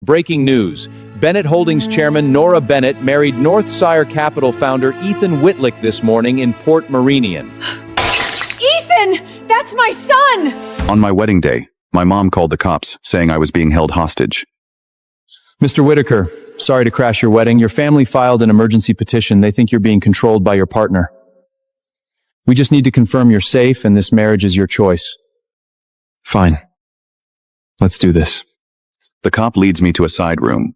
Breaking news. Bennett Holdings chairman Nora Bennett married Northshire Capital founder Ethan Whitlick this morning in Port Meridian. Ethan! That's my son! On my wedding day, my mom called the cops, saying I was being held hostage. Mr. Whitaker, sorry to crash your wedding. Your family filed an emergency petition. They think you're being controlled by your partner. We just need to confirm you're safe and this marriage is your choice. Fine. Let's do this. The cop leads me to a side room.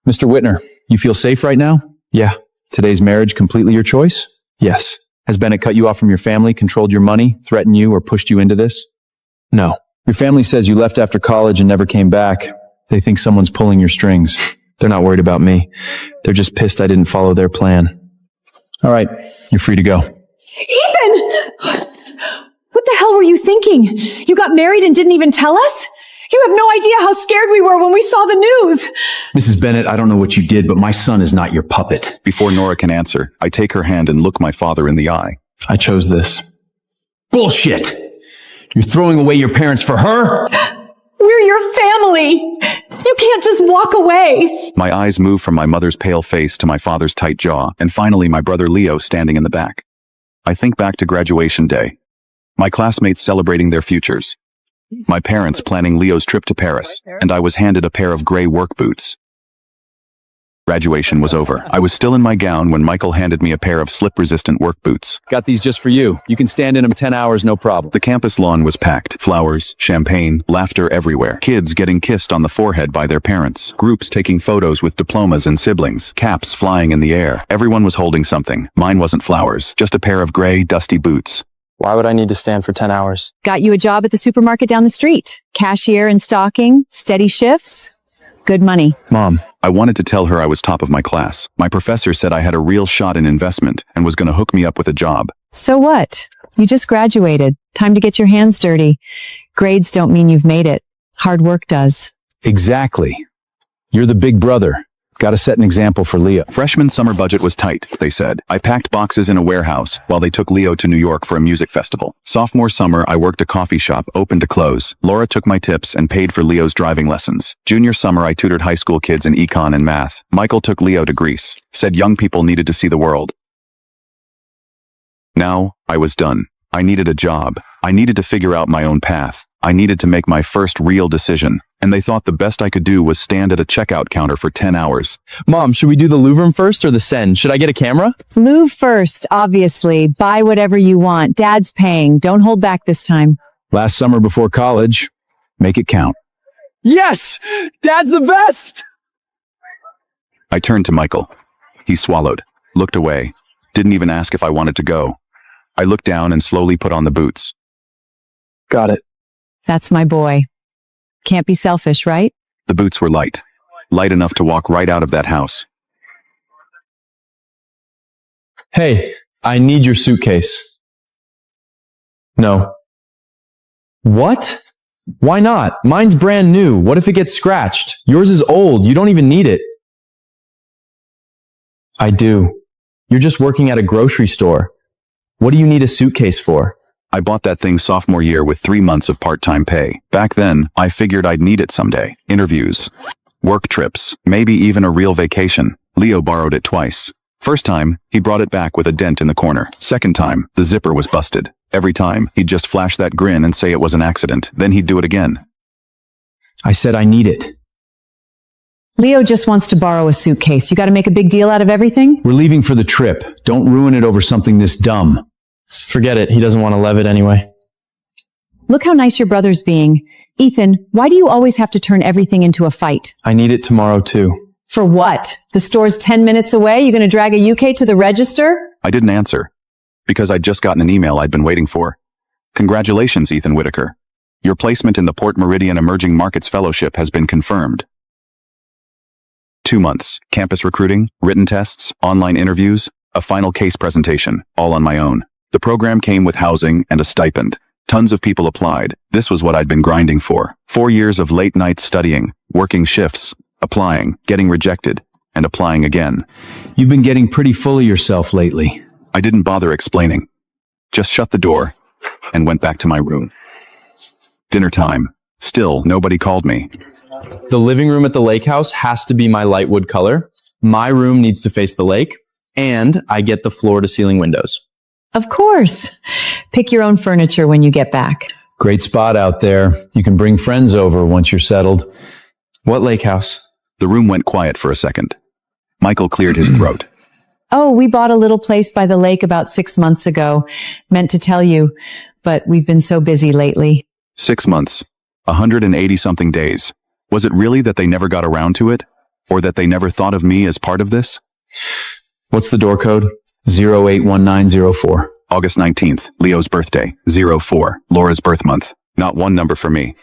Mr. Whitner, you feel safe right now? Yeah. Today's marriage completely your choice? Yes. Has Bennett cut you off from your family, controlled your money, threatened you, or pushed you into this? No. Your family says you left after college and never came back. They think someone's pulling your strings. They're not worried about me. They're just pissed I didn't follow their plan. All right, you're free to go. Ethan! What the hell were you thinking? You got married and didn't even tell us? You have no idea how scared we were when we saw the news. Mrs. Bennett, I don't know what you did, but my son is not your puppet. Before Nora can answer, I take her hand and look my father in the eye. I chose this. Bullshit! You're throwing away your parents for her? We're your family. You can't just walk away. My eyes move from my mother's pale face to my father's tight jaw, and finally my brother Leo standing in the back. I think back to graduation day. My classmates celebrating their futures. My parents planning Leo's trip to Paris, and I was handed a pair of gray work boots. Graduation was over. I was still in my gown when Michael handed me a pair of slip-resistant work boots. Got these just for you. You can stand in them 10 hours, no problem. The campus lawn was packed. Flowers, champagne, laughter everywhere. Kids getting kissed on the forehead by their parents. Groups taking photos with diplomas and siblings. Caps flying in the air. Everyone was holding something. Mine wasn't flowers, just a pair of gray, dusty boots. Why would I need to stand for 10 hours? Got you a job at the supermarket down the street. Cashier and stocking, steady shifts, good money. Mom. I wanted to tell her I was top of my class. My professor said I had a real shot in investment and was going to hook me up with a job. So what? You just graduated. Time to get your hands dirty. Grades don't mean you've made it. Hard work does. Exactly. You're the big brother. Got to set an example for Leo. Freshman summer budget was tight, they said. I packed boxes in a warehouse while they took Leo to New York for a music festival. Sophomore summer, I worked a coffee shop open to close. Laura took my tips and paid for Leo's driving lessons. Junior summer, I tutored high school kids in econ and math. Michael took Leo to Greece. Said young people needed to see the world. Now, I was done. I needed a job. I needed to figure out my own path. I needed to make my first real decision. And they thought the best I could do was stand at a checkout counter for 10 hours. Mom, should we do the Louvre first or the Seine? Should I get a camera? Louvre first, obviously. Buy whatever you want. Dad's paying. Don't hold back this time. Last summer before college. Make it count. Yes! Dad's the best! I turned to Michael. He swallowed, looked away, didn't even ask if I wanted to go. I looked down and slowly put on the boots. Got it. That's my boy. Can't be selfish, right? The boots were light. Light enough to walk right out of that house. Hey, I need your suitcase. No. What? Why not? Mine's brand new. What if it gets scratched? Yours is old. You don't even need it. I do. You're just working at a grocery store. What do you need a suitcase for? I bought that thing sophomore year with 3 months of part-time pay. Back then, I figured I'd need it someday. Interviews, work trips, maybe even a real vacation. Leo borrowed it twice. First time, he brought it back with a dent in the corner. Second time, the zipper was busted. Every time, he'd just flash that grin and say it was an accident. Then he'd do it again. I said I need it. Leo just wants to borrow a suitcase. You got to make a big deal out of everything? We're leaving for the trip. Don't ruin it over something this dumb. Forget it. He doesn't want to leave it anyway. Look how nice your brother's being. Ethan, why do you always have to turn everything into a fight? I need it tomorrow too. For what? The store's 10 minutes away? You going to drag a UK to the register? I didn't answer, because I'd just gotten an email I'd been waiting for. Congratulations, Ethan Whitaker. Your placement in the Port Meridian Emerging Markets Fellowship has been confirmed. 2 months, campus recruiting, written tests, online interviews, a final case presentation, all on my own. The program came with housing and a stipend. Tons of people applied. This was what I'd been grinding for. 4 years of late nights studying, working shifts, applying, getting rejected, and applying again. You've been getting pretty full of yourself lately. I didn't bother explaining. Just shut the door and went back to my room. Dinner time. Still, nobody called me. The living room at the lake house has to be my light wood color. My room needs to face the lake, and I get the floor to ceiling windows. Of course. Pick your own furniture when you get back. Great spot out there. You can bring friends over once you're settled. What lake house? The room went quiet for a second. Michael cleared his throat. Oh, we bought a little place by the lake about 6 months ago. Meant to tell you, but we've been so busy lately. 6 months. 180-something days. Was it really that they never got around to it? Or that they never thought of me as part of this? What's the door code? 081904. August 19th, Leo's birthday. 04, Laura's birth month. Not one number for me.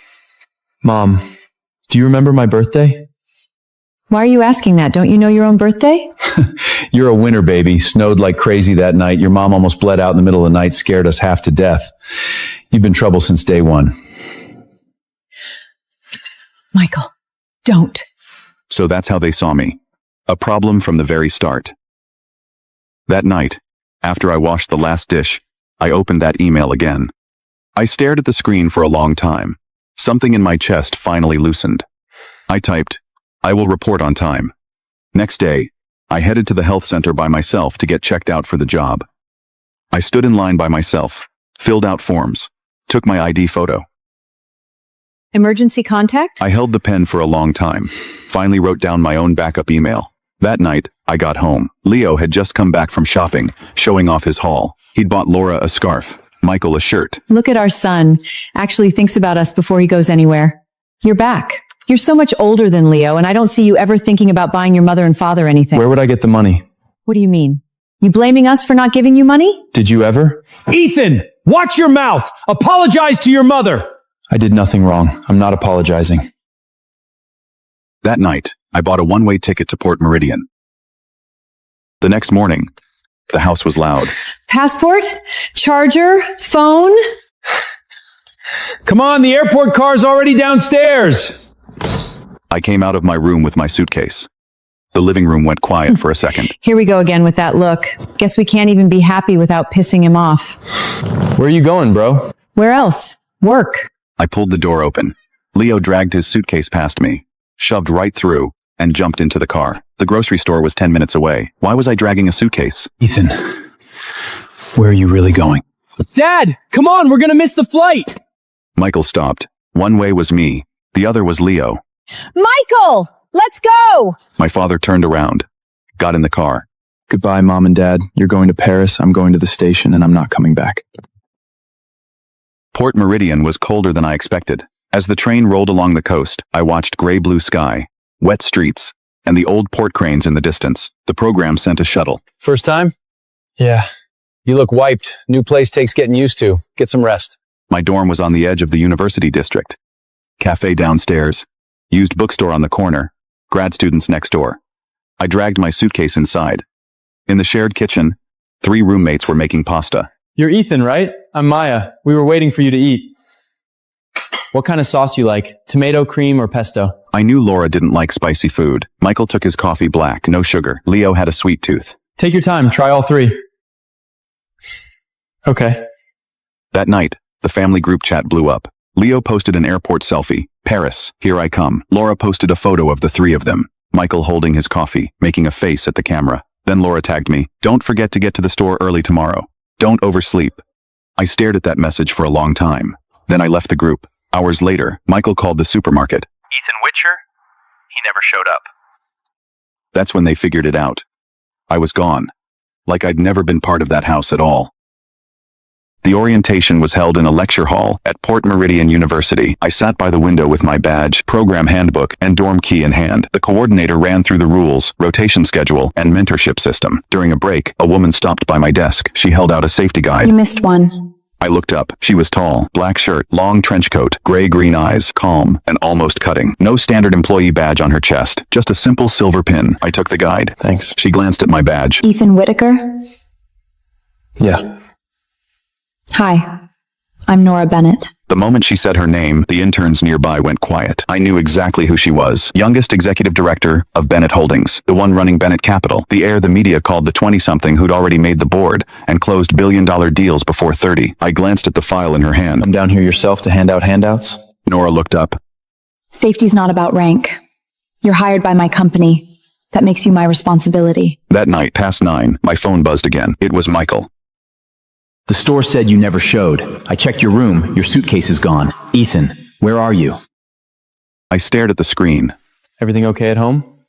Mom, do you remember my birthday? Why are you asking that? Don't you know your own birthday? You're a winner, baby. Snowed like crazy that night. Your mom almost bled out in the middle of the night, scared us half to death. You've been trouble since day one. Michael, don't. So that's how they saw me. A problem from the very start. That night, after I washed the last dish, I opened that email again. I stared at the screen for a long time. Something in my chest finally loosened. I typed, "I will report on time." Next day, I headed to the health center by myself to get checked out for the job. I stood in line by myself, filled out forms, took my ID photo. Emergency contact? I held the pen for a long time, finally wrote down my own backup email. That night, I got home. Leo had just come back from shopping, showing off his haul. He'd bought Laura a scarf, Michael a shirt. Look at our son. Actually thinks about us before he goes anywhere. You're back. You're so much older than Leo, and I don't see you ever thinking about buying your mother and father anything. Where would I get the money? What do you mean? You blaming us for not giving you money? Did you ever? Ethan, watch your mouth. Apologize to your mother. I did nothing wrong. I'm not apologizing. That night, I bought a one-way ticket to Port Meridian. The next morning, the house was loud. Passport? Charger? Phone? Come on, the airport car's already downstairs. I came out of my room with my suitcase. The living room went quiet for a second. Here we go again with that look. Guess we can't even be happy without pissing him off. Where are you going, bro? Where else? Work. I pulled the door open. Leo dragged his suitcase past me, shoved right through, and jumped into the car. The grocery store was 10 minutes away. Why was I dragging a suitcase? Ethan, where are you really going? Dad, come on, we're gonna miss the flight. Michael stopped. One way was me. The other was Leo. Michael! Let's go! My father turned around, got in the car. Goodbye, Mom and Dad. You're going to Paris. I'm going to the station, and I'm not coming back. Port Meridian was colder than I expected. As the train rolled along the coast, I watched gray-blue sky, wet streets, and the old port cranes in the distance. The program sent a shuttle. First time? Yeah. You look wiped. New place takes getting used to. Get some rest. My dorm was on the edge of the university district. Cafe downstairs, used bookstore on the corner, grad students next door. I dragged my suitcase inside. In the shared kitchen, 3 roommates were making pasta. You're Ethan, right? I'm Maya. We were waiting for you to eat. What kind of sauce you like? Tomato, cream, or pesto? I knew Laura didn't like spicy food. Michael took his coffee black, no sugar. Leo had a sweet tooth. Take your time. Try all 3. Okay. That night, the family group chat blew up. Leo posted an airport selfie. Paris, here I come. Laura posted a photo of the 3 of them. Michael holding his coffee, making a face at the camera. Then Laura tagged me. Don't forget to get to the store early tomorrow. Don't oversleep. I stared at that message for a long time. Then I left the group. Hours later, Michael called the supermarket. Ethan Witcher? He never showed up. That's when they figured it out. I was gone. Like I'd never been part of that house at all. The orientation was held in a lecture hall at Port Meridian University. I sat by the window with my badge, program handbook, and dorm key in hand. The coordinator ran through the rules, rotation schedule, and mentorship system. During a break, a woman stopped by my desk. She held out a safety guide. You missed one. I looked up. She was tall, black shirt, long trench coat, gray-green eyes, calm, and almost cutting. No standard employee badge on her chest, just a simple silver pin. I took the guide. Thanks. She glanced at my badge. Ethan Whitaker? Yeah. Hi. I'm Nora Bennett. The moment she said her name, the interns nearby went quiet. I knew exactly who she was. Youngest executive director of Bennett Holdings, the one running Bennett Capital, the heir the media called the 20-something who'd already made the board and closed billion-dollar deals before 30. I glanced at the file in her hand. Come down here yourself to hand out handouts? Nora looked up. Safety's not about rank. You're hired by my company. That makes you my responsibility. That night, past 9, my phone buzzed again. It was Michael. The store said you never showed. I checked your room. Your suitcase is gone. Ethan, where are you? I stared at the screen. Everything okay at home?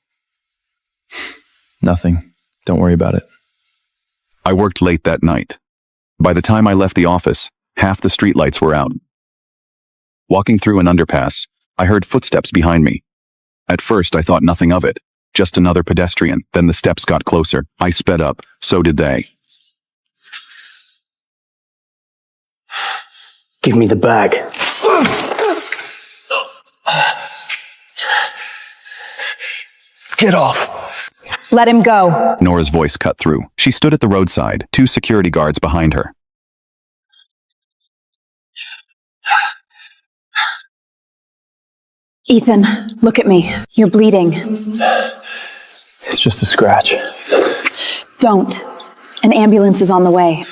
Nothing. Don't worry about it. I worked late that night. By the time I left the office, half the streetlights were out. Walking through an underpass, I heard footsteps behind me. At first, I thought nothing of it. Just another pedestrian. Then the steps got closer. I sped up. So did they. Give me the bag. Get off. Let him go. Nora's voice cut through. She stood at the roadside, 2 security guards behind her. Ethan, look at me. You're bleeding. It's just a scratch. Don't. An ambulance is on the way.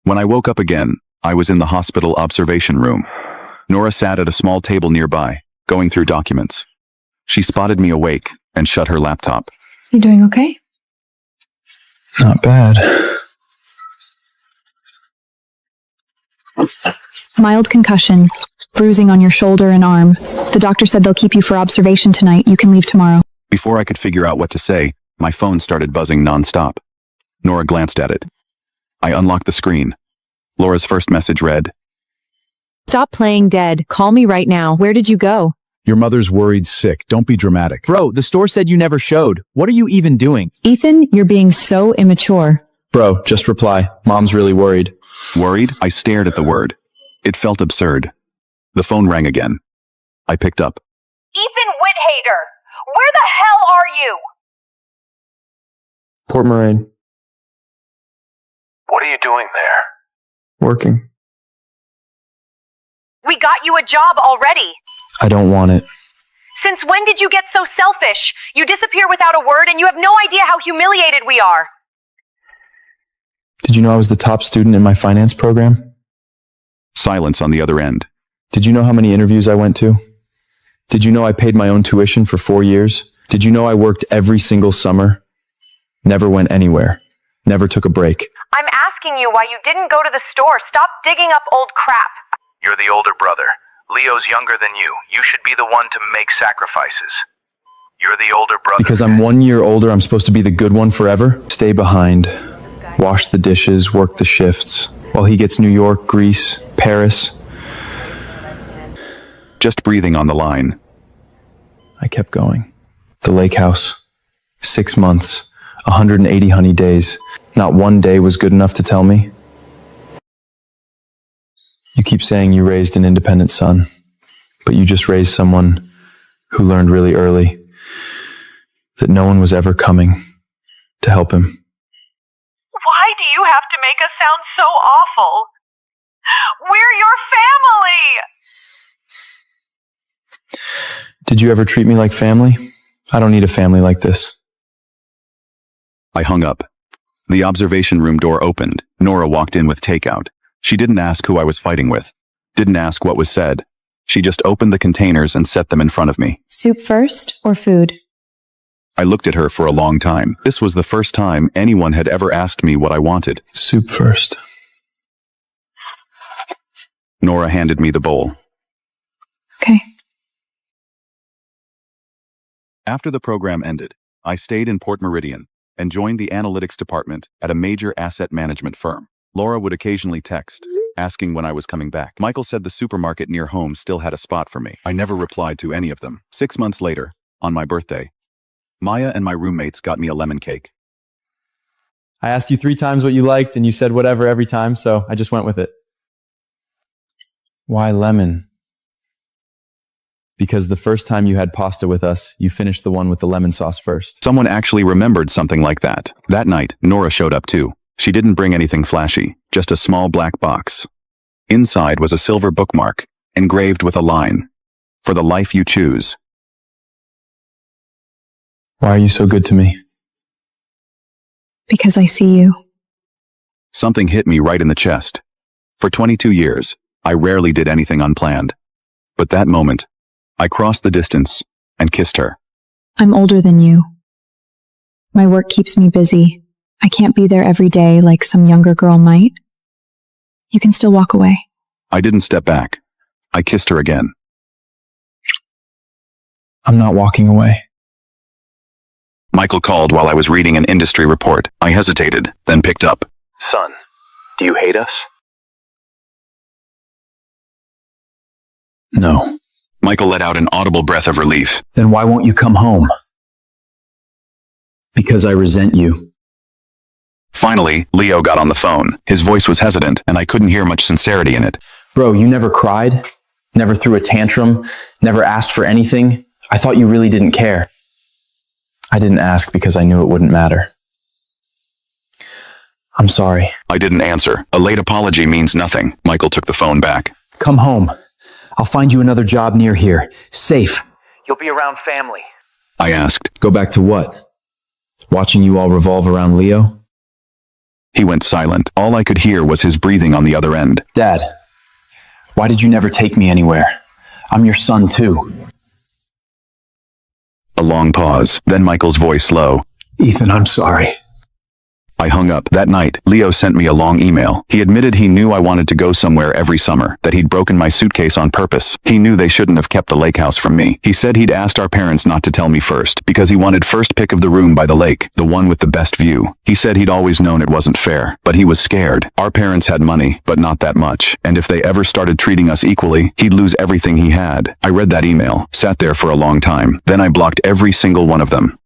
When I woke up again, I was in the hospital observation room. Nora sat at a small table nearby, going through documents. She spotted me awake and shut her laptop. You doing okay? Not bad. Mild concussion, bruising on your shoulder and arm. The doctor said they'll keep you for observation tonight. You can leave tomorrow. Before I could figure out what to say, my phone started buzzing nonstop. Nora glanced at it. I unlocked the screen. Laura's first message read, Stop playing dead. Call me right now. Where did you go? Your mother's worried sick. Don't be dramatic. Bro, the store said you never showed. What are you even doing? Ethan, you're being so immature. Bro, just reply. Mom's really worried. Worried? I stared at the word. It felt absurd. The phone rang again. I picked up. Ethan Whithater, where the hell are you? Port Moraine. What are you doing there? Working. We got you a job already. I don't want it. Since when did you get so selfish? You disappear without a word and you have no idea how humiliated we are. Did you know I was the top student in my finance program? Silence on the other end. Did you know how many interviews I went to? Did you know I paid my own tuition for 4 years? Did you know I worked every single summer? Never went anywhere. Never took a break. I'm asking you why you didn't go to the store. Stop digging up old crap. You're the older brother. Leo's younger than you. You should be the one to make sacrifices. You're the older brother. Because I'm 1 year older, I'm supposed to be the good one forever? Stay behind. Wash the dishes, work the shifts. While he gets New York, Greece, Paris. Just breathing on the line. I kept going. The lake house. 6 months. 180 honey days. Not one day was good enough to tell me. You keep saying you raised an independent son, but you just raised someone who learned really early that no one was ever coming to help him. Why do you have to make us sound so awful? We're your family! Did you ever treat me like family? I don't need a family like this. I hung up. The observation room door opened. Nora walked in with takeout. She didn't ask who I was fighting with. Didn't ask what was said. She just opened the containers and set them in front of me. Soup first or food? I looked at her for a long time. This was the first time anyone had ever asked me what I wanted. Soup first. Nora handed me the bowl. Okay. After the program ended, I stayed in Port Meridian and joined the analytics department at a major asset management firm. Laura would occasionally text, asking when I was coming back. Michael said the supermarket near home still had a spot for me. I never replied to any of them. 6 months later, on my birthday, Maya and my roommates got me a lemon cake. I asked you 3 times what you liked, and you said whatever every time, so I just went with it. Why lemon? Because the first time you had pasta with us, you finished the one with the lemon sauce first. Someone actually remembered something like that. That night, Nora showed up too. She didn't bring anything flashy, just a small black box. Inside was a silver bookmark, engraved with a line, "For the life you choose." Why are you so good to me? Because I see you. Something hit me right in the chest. For 22 years, I rarely did anything unplanned. But that moment, I crossed the distance and kissed her. I'm older than you. My work keeps me busy. I can't be there every day like some younger girl might. You can still walk away. I didn't step back. I kissed her again. I'm not walking away. Michael called while I was reading an industry report. I hesitated, then picked up. Son, do you hate us? No. Michael let out an audible breath of relief. Then why won't you come home? Because I resent you. Finally, Leo got on the phone. His voice was hesitant, and I couldn't hear much sincerity in it. Bro, you never cried, never threw a tantrum, never asked for anything. I thought you really didn't care. I didn't ask because I knew it wouldn't matter. I'm sorry. I didn't answer. A late apology means nothing. Michael took the phone back. Come home. I'll find you another job near here. Safe. You'll be around family. I asked. Go back to what? Watching you all revolve around Leo? He went silent. All I could hear was his breathing on the other end. Dad, why did you never take me anywhere? I'm your son too. A long pause, then Michael's voice low. Ethan, I'm sorry. I hung up. That night, Leo sent me a long email. He admitted he knew I wanted to go somewhere every summer, that he'd broken my suitcase on purpose. He knew they shouldn't have kept the lake house from me. He said he'd asked our parents not to tell me first, because he wanted first pick of the room by the lake, the one with the best view. He said he'd always known it wasn't fair, but he was scared. Our parents had money, but not that much, and if they ever started treating us equally, he'd lose everything he had. I read that email, sat there for a long time, then I blocked every single one of them.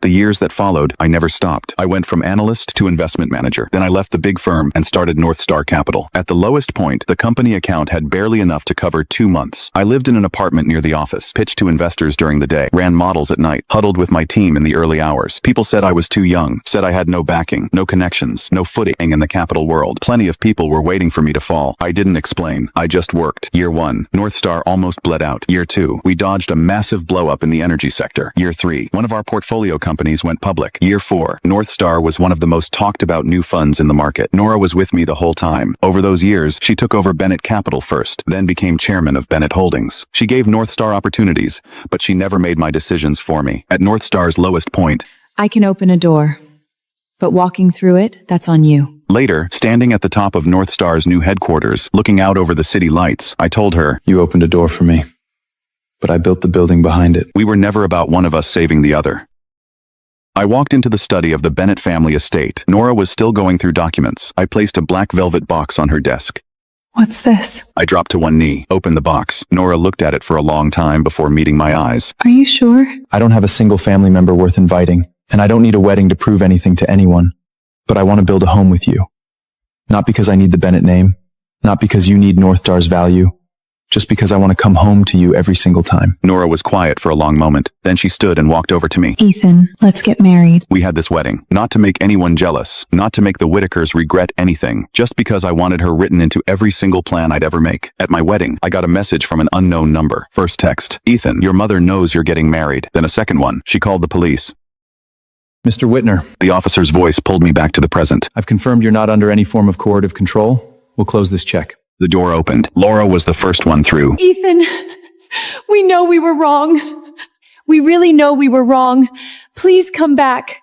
The years that followed, I never stopped. I went from analyst to investment manager. Then I left the big firm and started North Star Capital. At the lowest point, the company account had barely enough to cover 2 months. I lived in an apartment near the office, pitched to investors during the day, ran models at night, huddled with my team in the early hours. People said I was too young, said I had no backing, no connections, no footing in the capital world. Plenty of people were waiting for me to fall. I didn't explain. I just worked. Year 1, North Star almost bled out. Year 2, we dodged a massive blow up in the energy sector. Year 3, one of our portfolio companies went public. Year 4, North Star was one of the most talked about new funds in the market. Nora was with me the whole time. Over those years, she took over Bennett Capital first, then became chairman of Bennett Holdings. She gave North Star opportunities, but she never made my decisions for me. At North Star's lowest point, I can open a door, but walking through it, that's on you. Later, standing at the top of North Star's new headquarters, looking out over the city lights, I told her, You opened a door for me, but I built the building behind it. we were never about one of us saving the other. I walked into the study of the Bennett family estate. Nora was still going through documents. I placed a black velvet box on her desk. What's this? I dropped to one knee, opened the box. Nora looked at it for a long time before meeting my eyes. Are you sure? I don't have a single family member worth inviting, and I don't need a wedding to prove anything to anyone. But I want to build a home with you. Not because I need the Bennett name, not because you need North Star's value, just because I want to come home to you every single time. Nora was quiet for a long moment. Then she stood and walked over to me. Ethan, let's get married. We had this wedding, not to make anyone jealous, not to make the Whitakers regret anything, just because I wanted her written into every single plan I'd ever make. At my wedding, I got a message from an unknown number. First text, Ethan, your mother knows you're getting married. Then a second one, she called the police. Mr. Whitner, The officer's voice pulled me back to the present. I've confirmed you're not under any form of coercive control. We'll close this check. The door opened. Laura was the first one through. Ethan, we know we were wrong. We really know we were wrong. Please come back.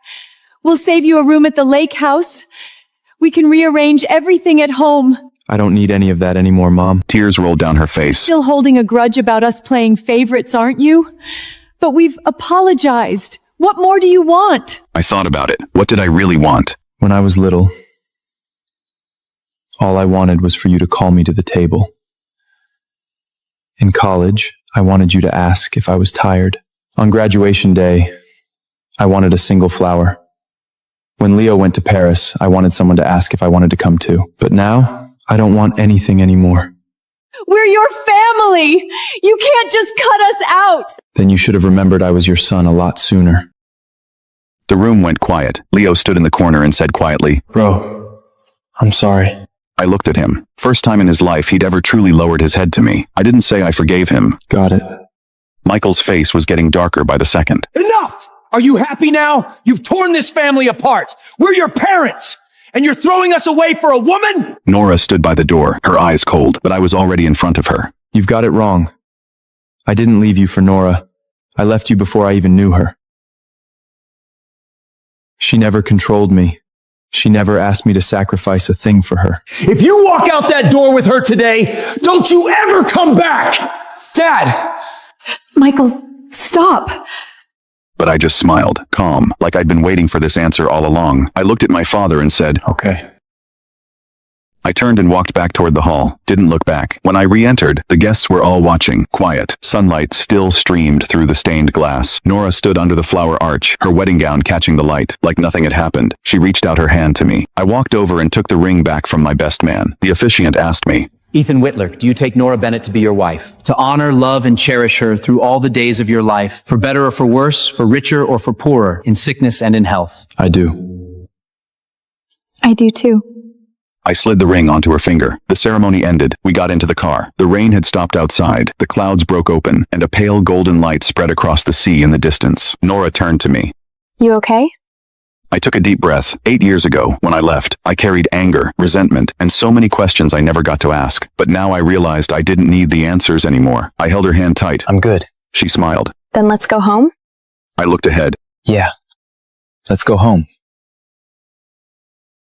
We'll save you a room at the lake house. We can rearrange everything at home. I don't need any of that anymore, Mom. Tears rolled down her face. Still holding a grudge about us playing favorites, aren't you? But we've apologized. What more do you want? I thought about it. What did I really want? When I was little, all I wanted was for you to call me to the table. In college, I wanted you to ask if I was tired. On graduation day, I wanted a single flower. When Leo went to Paris, I wanted someone to ask if I wanted to come too. But now, I don't want anything anymore. We're your family. You can't just cut us out. Then you should have remembered I was your son a lot sooner. The room went quiet. Leo stood in the corner and said quietly, Bro, I'm sorry. I looked at him. First time in his life he'd ever truly lowered his head to me. I didn't say I forgave him. Got it. Michael's face was getting darker by the second. Enough! Are you happy now? You've torn this family apart. We're your parents. and you're throwing us away for a woman? Nora stood by the door, her eyes cold, but I was already in front of her. You've got it wrong. I didn't leave you for Nora. I left you before I even knew her. She never controlled me. She never asked me to sacrifice a thing for her. If you walk out that door with her today, don't you ever come back! Dad! Michael, stop. But I just smiled, calm, like I'd been waiting for this answer all along. I looked at my father and said, Okay. I turned and walked back toward the hall, didn't look back. When I re-entered, the guests were all watching, quiet. Sunlight still streamed through the stained glass. Nora stood under the flower arch, her wedding gown catching the light, like nothing had happened. She reached out her hand to me. I walked over and took the ring back from my best man. The officiant asked me, Ethan Whitler, do you take Nora Bennett to be your wife? To honor, love, and cherish her through all the days of your life, for better or for worse, for richer or for poorer, in sickness and in health? I do. I do too. I slid the ring onto her finger. The ceremony ended. We got into the car. The rain had stopped outside. The clouds broke open, and a pale golden light spread across the sea in the distance. Nora turned to me. You okay? I took a deep breath. 8 years ago, when I left, I carried anger, resentment, and so many questions I never got to ask. But now I realized I didn't need the answers anymore. I held her hand tight. I'm good. She smiled. Then let's go home? I looked ahead. Yeah. Let's go home.